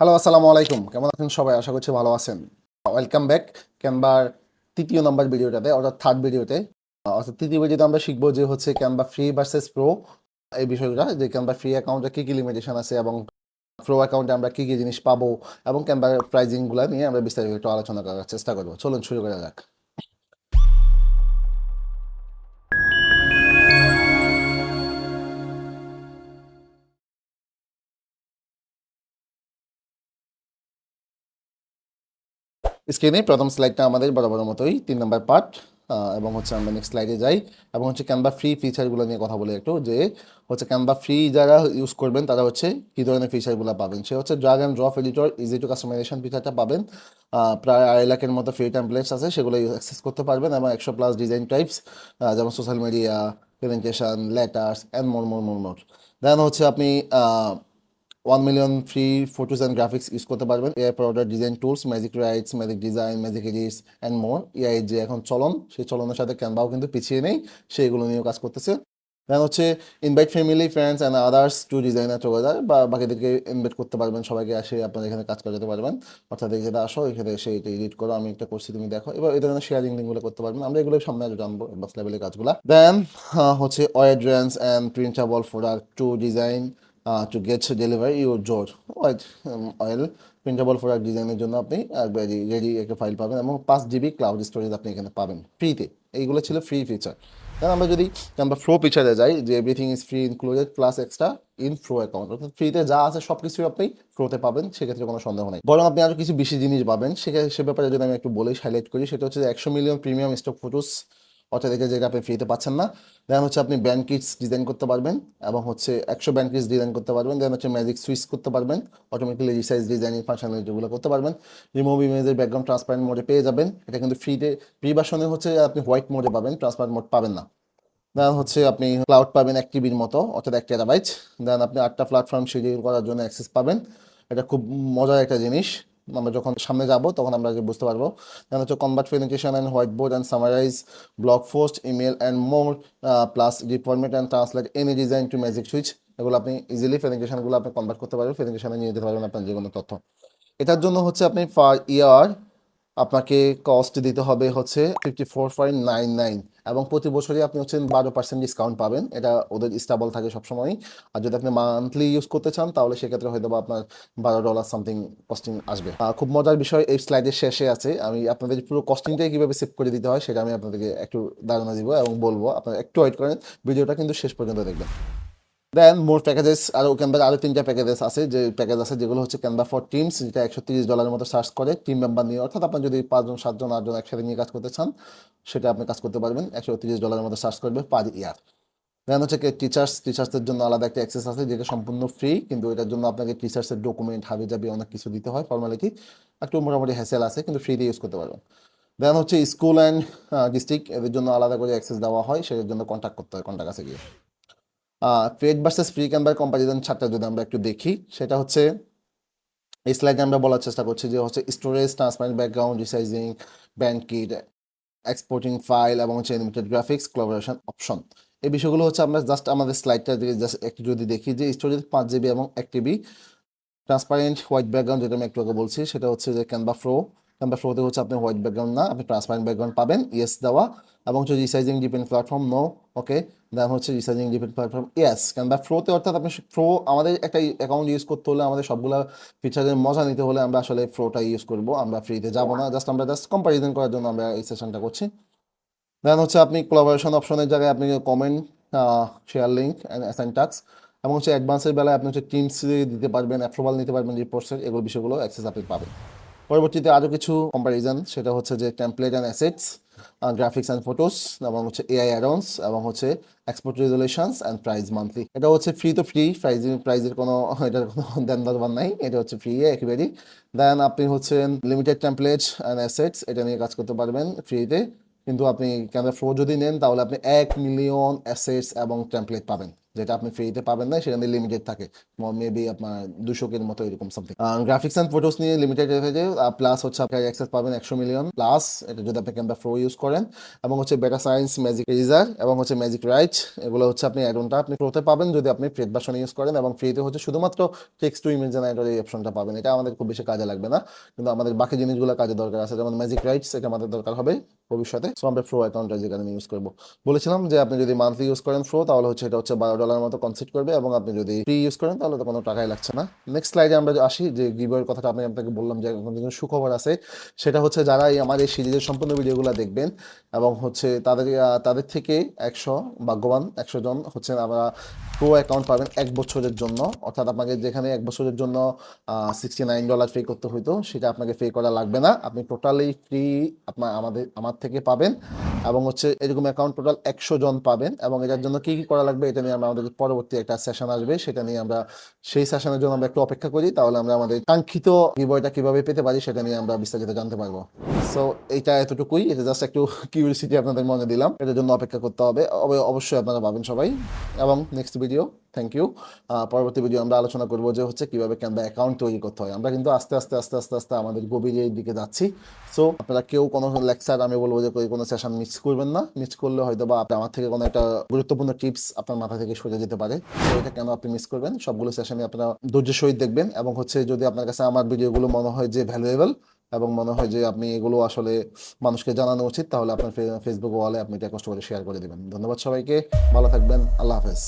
Hello, আসসালামু আলাইকুম। কেমন আছেন সবাই? আশা করছি ভালো আছেন। ওয়েলকাম ব্যাক ক্যানভার তৃতীয় নম্বর ভিডিওটাতে, অর্থাৎ থার্ড ভিডিওতে। অর্থাৎ তৃতীয় ভিডিওতে আমরা শিখবো যে হচ্ছে ক্যানভা ফ্রি ভার্সেস প্রো এই বিষয়টা, যে ক্যানভা ফ্রি অ্যাকাউন্টে কী কী লিমিটেশন আছে এবং প্রো অ্যাকাউন্টে আমরা কী কী জিনিস পাবো এবং ক্যানভার প্রাইজিংগুলো নিয়ে আমরা বিস্তারিত একটু আলোচনা করার চেষ্টা করবো। চলুন শুরু করা যাক। স্ক্রিনে প্রথম স্লাইডটা আমাদের বরাবর মতোই 3 নম্বর পার্ট, এবং হচ্ছে আমরা নেক্সট স্লাইডে যাই এবং হচ্ছে ক্যানভা ফ্রি ফিচারগুলো নিয়ে কথা বলি একটু, যে হচ্ছে ক্যানভা ফ্রি যারা ইউজ করবেন তারা হচ্ছে কী ধরনের ফিচারগুলো পাবেন। সে হচ্ছে drag and drop editor, easy to customisation ফিচারটা পাবেন। প্রায় 2.5 লাখের মতো ফ্রি টেমপ্লেটস আছে, সেগুলো অ্যাক্সেস করতে পারবেন এবং 100+ ডিজাইন টাইপস, যেমন social media, presentation, letters and more. Then হচ্ছে আপনি 1 million free photos and graphics use করতে পারবেন। AI powered design tools, magic writes, magic design, magic edits and more. AI যে এখন চলন, সেই চলনের সাথে ক্যানভাও কিন্তু পিছিয়ে নেই, সেইগুলো নিয়েও কাজ করতেছে। দেন হচ্ছে invite family, friends and others to designer together, বা বাকিদেরকে ইনভাইট করতে পারবেন, সবাইকে আসে আপনার এখানে কাজ করাতে পারবেন। অর্থাৎ এখানে আসো, এখানে এসে এটা এডিট করো, আমি একটা করছি তুমি দেখো, এবার এই ধরনের শেয়ারিং লিঙ্কগুলো করতে পারবেন। আমরা এগুলো সামনে আরও জানবো অ্যাডভান্স লেভেলের কাজগুলো। দেন হচ্ছে ওয়েড্রেন্স and printable product to design to get deliver your job white oil printable product ডিজাইনের জন্য আপনি রেডি একটা ফাইল পাবেন এবং 5 GB ক্লাউড স্টোরেজ আপনি এখানে পাবেন ফ্রিতে। এইগুলো ছিল ফ্রি ফিচার। দেন আমরা যদি আমরা প্রো ফিচারে যাই, যে everything is free included plus extra in pro account, অর্থাৎ ফ্রিতে যা আছে সব কিছুই আপনি প্রোতে পাবেন, সেক্ষেত্রে কোনো সন্দেহ নেই। বরং আপনি আরও কিছু বেশি জিনিস পাবেন, সে ব্যাপারে যদি আমি একটু বলেই হাইলাইট করি, সেটা হচ্ছে 100 মিলিয়ন প্রিমিয়াম স্টক ফটোস, অর্থাৎ এটা যেটা আপনি ফ্রিতে পাচ্ছেন না। দেন হচ্ছে আপনি ব্যান্ড কিটস ডিজাইন করতে পারবেন এবং হচ্ছে 100 ব্যান্ড কিটস ডিজাইন করতে পারবেন। দেন হচ্ছে ম্যাজিক সুইচ করতে পারবেন, অটোমেটিক্যালি রিসাইজ ডিজাইনিং ফাংশনালিটি যেগুলো করতে পারবেন। রিমুভ ইমেজের ব্যাকগ্রাউন্ড ট্রান্সপারেন্ট মোডে পেয়ে যাবেন, এটা কিন্তু ফ্রিতে। প্রি ভার্সনে হচ্ছে আপনি হোয়াইট মোডে পাবেন, ট্রান্সপারেন্ট মোড পাবেন না। দেন হচ্ছে আপনি ক্লাউড পাবেন 1 TBর মতো, অর্থাৎ 1 টেরাবাইট। দেন আপনি 8টা প্ল্যাটফর্ম শিডিউল করার জন্য অ্যাক্সেস পাবেন, এটা খুব মজার একটা জিনিস। আমরা যখন সামনে যাব তখন আমরা বুঝতে পারবো। দেন হচ্ছে convert presentation and white board and summarise blog post, email and more, plus reformat and translate any design to magic switch. এগুলো আপনি ইজিলি প্রেজেন্টেশনগুলো আপনি কনভার্ট করতে পারবেন, প্রেজেন্টেশনে নিয়ে যেতে পারবেন আপনার যে কোনো তথ্য। এটার জন্য হচ্ছে আপনি পার ইয়ার আপনাকে কস্ট দিতে হবে হচ্ছে 54.99, এবং প্রতি বছরই আপনি হচ্ছে 12% ডিসকাউন্ট পাবেন। এটা ওদের স্টেবল থাকে সবসময়। আর যদি আপনি মান্থলি ইউজ করতে চান তাহলে সেক্ষেত্রে হয়তো বা আপনার $12 সামথিং কস্টিং আসবে। খুব মজার বিষয় এই স্লাইডের শেষে আছে, আমি আপনাদের পুরো কস্টিংটাই কীভাবে সেভ করে দিতে হয় সেটা আমি আপনাদেরকে একটু ধারণা দিব এবং বলবো। আপনারা একটু ওয়েট করেন, ভিডিওটা কিন্তু শেষ পর্যন্ত দেখবেন। দেন মোর প্যাকেজেস, ক্যানভার আরও 3টা প্যাকেজেস আছে, যে প্যাকেজ আছে যেগুলো হচ্ছে ক্যানভা ফর টিমস, যেটা $130 মতো চার্জ করে টিম মেম্বার নিয়ে। অর্থাৎ আপনার যদি 5জন 7জন 8জন একসাথে নিয়ে কাজ করতে চান, সেটা আপনি কাজ করতে পারবেন, $130 মতো চার্জ করবে পার ইয়ার। দেন হচ্ছে টিচার্সদের জন্য আলাদা একটা অ্যাক্সেস আছে, যেটা সম্পূর্ণ ফ্রি, কিন্তু এটার জন্য আপনাকে টিচার্সের ডকুমেন্ট হাবি জাবি অনেক কিছু দিতে হয়, ফর্মালিটি একটু মোটামুটি হ্যাসেল আছে, কিন্তু ফ্রিতে ইউজ করতে পারবেন। দেন হচ্ছে স্কুল অ্যান্ড ডিস্ট্রিক্ট, এদের জন্য আলাদা করে অ্যাক্সেস দেওয়া হয়, সেটার জন্য কন্ট্যাক্ট করতে হয় কন্ট্যাক্ট আছে গিয়ে। পেড ভার্সেস ফ্রি ক্যানভার কম্পারিজন চার্টটা যদি আমরা একটু দেখি, সেটা হচ্ছে এই স্লাইডে আমরা বলার চেষ্টা করছি যে হচ্ছে storage, transparent background, resizing, brand kit, exporting file এবং হচ্ছে অ্যানিমেটেড গ্রাফিক্স, কোলাবোরেশন অপশন। এই বিষয়গুলো হচ্ছে আমরা জাস্ট আমাদের স্লাইডটা দিকে জাস্ট একটু যদি দেখি, যে স্টোরেজ 5 GB এবং 1 TB, ট্রান্সপারেন্ট হোয়াইট ব্যাকগ্রাউন্ড যেটা আমি একটু আগে বলছি, সেটা হচ্ছে যে ক্যানভা ফ্লোতে হচ্ছে আপনি হোয়াইট ব্যাকগ্রাউন্ড না, আপনি ট্রান্সপারেন্ট ব্যাকগ্রাউন্ড পাবেন, ইয়েস দেওয়া। এবং হচ্ছে রিসাইজিং ডিপেন্ড প্ল্যাটফর্ম, নো, ওকে। দেন হচ্ছে resizing depend platform, yes. Canva ফ্লোতে, অর্থাৎ আপনি ফ্লো, আমাদের একটা অ্যাকাউন্ট ইউজ করতে হলে, আমাদের সবগুলো ফিচারের মজা নিতে হলে আমরা আসলে ফ্লোটা ইউজ করবো, আমরা ফ্রিতে যাবো না। আমরা জাস্ট কম্পারিজন করার জন্য আমরা এই সেশনটা করছি। দেন হচ্ছে আপনি কোলাবোরেশন অপশনের জায়গায় আপনি comment, share link and assign task, এবং হচ্ছে অ্যাডভান্সের বেলায় আপনি হচ্ছে টিমস দিতে পারবেন, অ্যাপ্রুভাল নিতে পারবেন রিপোর্টসের, এগুলো বিষয়গুলো অ্যাক্সেস আপনি পাবেন। পরবর্তীতে আরও কিছু কম্প্যারিজন, সেটা হচ্ছে যে template and assets, graphics and photos, এবং হচ্ছে এআই অ্যাডন্স, এবং হচ্ছে এক্সপোর্ট রেজুলেশনস অ্যান্ড প্রাইস মান্থলি। এটা হচ্ছে ফ্রি, তো ফ্রি, প্রাইজের কোনো এটার কোনো দেন দরবার নাই, এটা হচ্ছে ফ্রি একেবারেই। দেন আপনি হচ্ছে লিমিটেড টেমপ্লেট অ্যান্ড অ্যাসেটস, এটা নিয়ে কাজ করতে পারবেন ফ্রিতে, কিন্তু আপনি ক্যানভা প্রো যদি নেন তাহলে আপনি 1 মিলিয়ন অ্যাসেটস এবং টেমপ্লেট পাবেন যেটা আপনি ফ্রিতে পাবেন না, সেখানে লিমিটেড থাকে, মেবি আপনার 200 কের মতো এরকম সামথিং। গ্রাফিক্স অ্যান্ড ফটোস নিয়ে লিমিটেড রেখেছে, প্লাস হচ্ছে আপনার অ্যাক্সেস পাবেন 100 মিলিয়ন প্লাস, এটা যদি আপনি ক্যানভা প্রো ইউজ করেন, এবং হচ্ছে বেটা সায়েন্স, ম্যাজিক এরিজার এবং হচ্ছে ম্যাজিক রাইট, এগুলো হচ্ছে আপনি অ্যাডনটা আপনি প্রোতে পাবেন যদি আপনি ফ্রি ভার্সন ইউজ করেন, এবং ফ্রিতে হচ্ছে শুধুমাত্র টেক্সট টু ইমেজ জেনারেটর এই অপশনটা পাবেন। এটা আমাদের খুব বেশি কাজে লাগবে না, কিন্তু আমাদের বাকি জিনিসগুলো কাজে দরকার আছে, যেমন ম্যাজিক রাইটস, এটা আমাদের দরকার হবে ভবিষ্যতে। সো আমরা প্রো অ্যাকাউন্টটা যেখানে ইউজ করবো, বলেছিলাম যে আপনি যদি মান্থলি ইউজ করেন প্রো, তাহলে হচ্ছে এটা হচ্ছে $12 মতো কনসিডার করবে, এবং আপনি যদি ফ্রি ইউজ করেন তাহলে তো কোনো টাকাই লাগছে না। নেক্সট স্লাইডে আমরা আসি, যে গিভওয়ের কথাটা আমি আপনাকে বললাম যে এখন কিন্তু সুখবর আছে, সেটা হচ্ছে যারা আমার এই সিরিজের সম্পূর্ণ ভিডিওগুলো দেখবেন এবং হচ্ছে তাদের থেকে 100 ভাগ্যবান 100 জন হচ্ছে আমরা প্রো অ্যাকাউন্ট পাবেন 1 বছরের জন্য। অর্থাৎ আপনাকে যেখানে 1 বছরের জন্য $69 পে করতে হইতো, সেটা আপনাকে পে করা লাগবে না, আপনি টোটালি ফ্রি আমার থেকে পাবেন। এবং হচ্ছে এরকম অ্যাকাউন্ট টোটাল 100 জন পাবেন, এবং এটার জন্য কি কি করা লাগবে এটা নিয়ে আমাদের পরবর্তী একটা সেশন আসবে, সেটা নিয়ে আমরা সেই সেশনের জন্য আমরা একটু অপেক্ষা করি, তাহলে আমরা আমাদের কাঙ্ক্ষিত গিভওয়েটা কিভাবে পেতে পারি সেটা নিয়ে আমরা বিস্তারিত জানতে পারবো। সো এইটা এতটুকুই, এটা জাস্ট একটু কিউরিওসিটি আপনাদের মনে দিলাম, এটার জন্য অপেক্ষা করতে হবে, অবশ্যই আপনারা পাবেন সবাই। এবং নেক্সট ভিডিও, থ্যাংক ইউ। পরবর্তী ভিডিও আমরা আলোচনা করবো যে হচ্ছে কিভাবে ক্যানভা অ্যাকাউন্ট তৈরি করতে হয়। আমরা কিন্তু আস্তে আস্তে আস্তে আস্তে আস্তে আমাদের গভীরের দিকে যাচ্ছি। সো আপনারা কেউ কোনো লেকচার, আমি বলবো যে কোনো সেশন মিস করবেন না, মিস করলে হয়তো বা আপনি আমার থেকে কোনো একটা গুরুত্বপূর্ণ টিপস আপনার মাথা থেকে সরে যেতে পারে, তো এটা কেন আপনি মিস করবেন। সবগুলো সেশনে আপনারা ধৈর্যের সহিত দেখবেন, এবং হচ্ছে যদি আপনার কাছে আমার ভিডিওগুলো মনে হয় যে ভ্যালুয়েবল এবং মনে হয় যে আপনি এগুলো আসলে মানুষকে জানানো উচিত, তাহলে আপনার ফেসবুক ওয়ালে আপনি এটা কষ্ট করে শেয়ার করে দেবেন। ধন্যবাদ সবাইকে, ভালো থাকবেন, আল্লাহ হাফেজ।